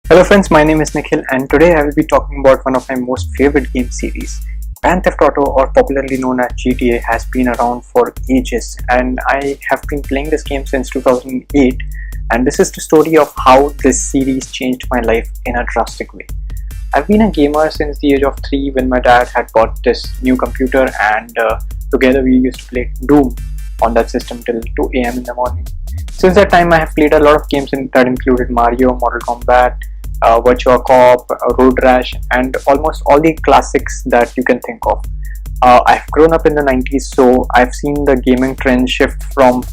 Hello friends, my name is Nikhil and today I will be talking about one of my most favorite game series. Grand Theft Auto, or popularly known as GTA, has been around for ages and I have been playing this game since 2008, and this is the story of how this series changed my life in a drastic way. I've been a gamer since the age of 3 when my dad had bought this new computer, and together we used to play Doom on that system till 2 a.m. in the morning. Since that time I have played a lot of games that included Mario, Mortal Kombat, Virtua Cop, Road Rash, and almost all the classics that you can think of. I've grown up in the 90s, so I've seen the gaming trend shift from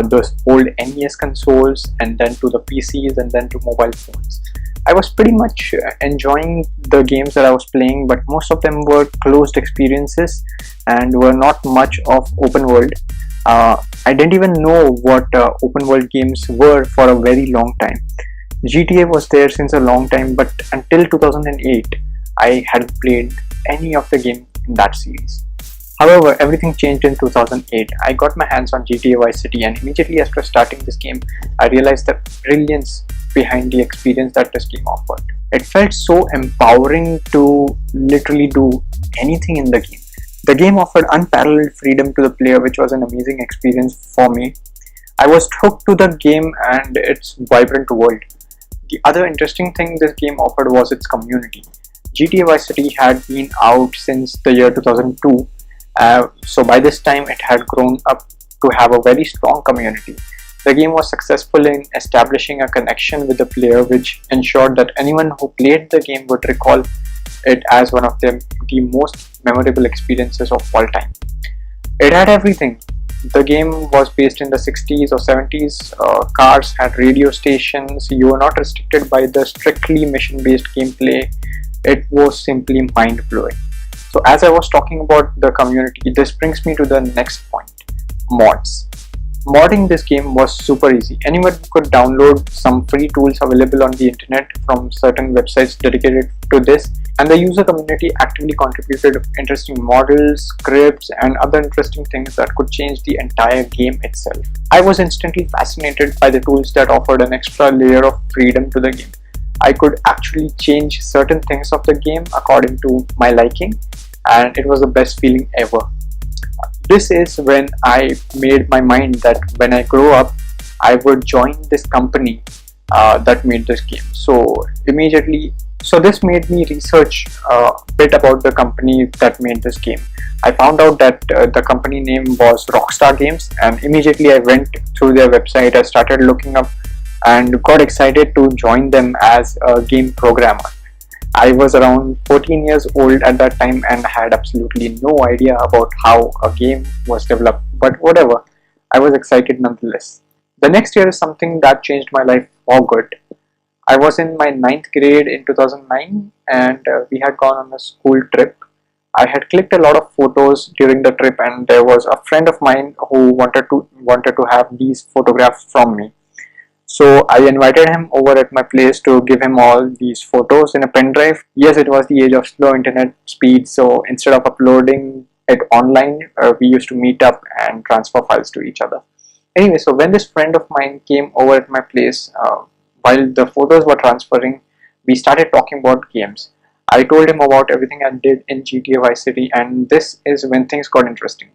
those old NES consoles and then to the PCs and then to mobile phones. I was pretty much enjoying the games that I was playing, but most of them were closed experiences and were not much of open world. I didn't even know what open world games were for a very long time. GTA was there since a long time, but until 2008, I hadn't played any of the game in that series. However, everything changed in 2008. I got my hands on GTA Vice City, and immediately after starting this game, I realized the brilliance behind the experience that this game offered. It felt so empowering to literally do anything in the game. The game offered unparalleled freedom to the player, which was an amazing experience for me. I was hooked to the game and its vibrant world. The other interesting thing this game offered was its community. GTA Vice City had been out since the year 2002, so by this time it had grown up to have a very strong community. The game was successful in establishing a connection with the player, which ensured that anyone who played the game would recall it as one of the most memorable experiences of all time. It had everything. The game was based in the 60s or 70s. Cars had radio stations. You were not restricted by the strictly mission-based gameplay. It was simply mind-blowing. So as I was talking about the community, this brings me to the next point: mods. Modding this game was super easy. Anyone could download some free tools available on the internet from certain websites dedicated to this, and the user community actively contributed interesting models, scripts, and other interesting things that could change the entire game itself. I was instantly fascinated by the tools that offered an extra layer of freedom to the game. I could actually change certain things of the game according to my liking, and it was the best feeling ever. This is when I made my mind that when I grow up, I would join this company that made this game. So this made me research a bit about the company that made this game. I found out that the company name was Rockstar Games, and immediately I went through their website. I started looking up and got excited to join them as a game programmer. I was around 14 years old at that time and had absolutely no idea about how a game was developed, but whatever, I was excited nonetheless. The next year is something that changed my life for good. I was in my ninth grade in 2009, and we had gone on a school trip. I had clicked a lot of photos during the trip, and there was a friend of mine who wanted to have these photographs from me. So I invited him over at my place to give him all these photos in a pen drive. Yes, it was the age of slow internet speed, so instead of uploading it online, we used to meet up and transfer files to each other. Anyway, so when this friend of mine came over at my place, while the photos were transferring, we started talking about games. I told him about everything I did in GTA Vice City, and this is when things got interesting.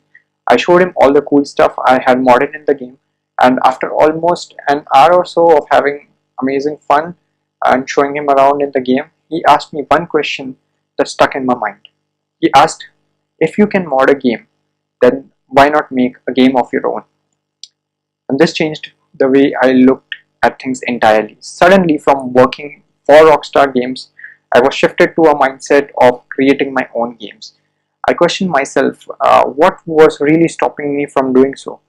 I showed him all the cool stuff I had modded in the game, and after almost an hour or so of having amazing fun and showing him around in the game, he asked me one question that stuck in my mind. He asked, if you can mod a game, then why not make a game of your own? And this changed the way I looked at things entirely. Suddenly, from working for Rockstar Games, I was shifted to a mindset of creating my own games. I questioned myself, what was really stopping me from doing so?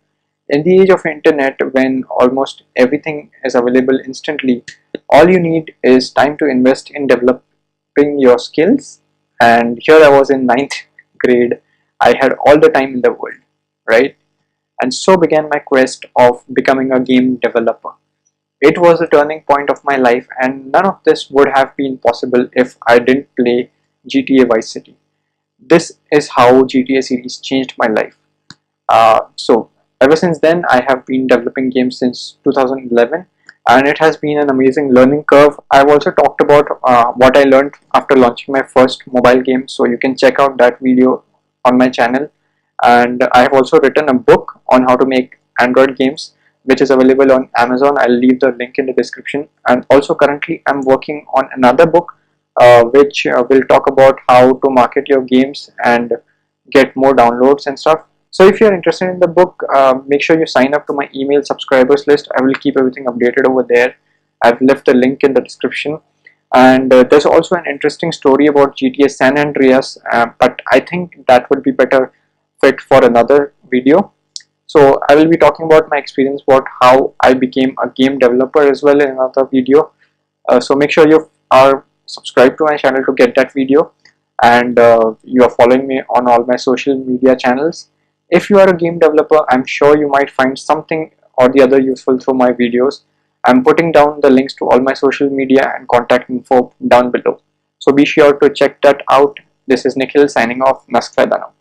In the age of internet, when almost everything is available instantly, all you need is time to invest in developing your skills. And here I was in ninth grade. I had all the time in the world, right? And so began my quest of becoming a game developer. It was a turning point of my life, and none of this would have been possible if I didn't play GTA Vice City. This is how GTA series changed my life. So ever since then, I have been developing games since 2011, and it has been an amazing learning curve. I've also talked about what I learned after launching my first mobile game, so you can check out that video on my channel. And I have also written a book on how to make Android games, which is available on Amazon. I'll leave the link in the description. And also currently I'm working on another book which will talk about how to market your games and get more downloads and stuff. So if you're interested in the book, make sure you sign up to my email subscribers list. I will keep everything updated over there. I've left the link in the description. And there's also an interesting story about GTA San Andreas, but I think that would be better fit for another video. So I will be talking about my experience about how I became a game developer as well in another video. So make sure you are subscribed to my channel to get that video, and you are following me on all my social media channels. If you are a game developer, I'm sure you might find something or the other useful through my videos. I'm putting down the links to all my social media and contact info down below. So be sure to check that out. This is Nikhil signing off. Namaskar.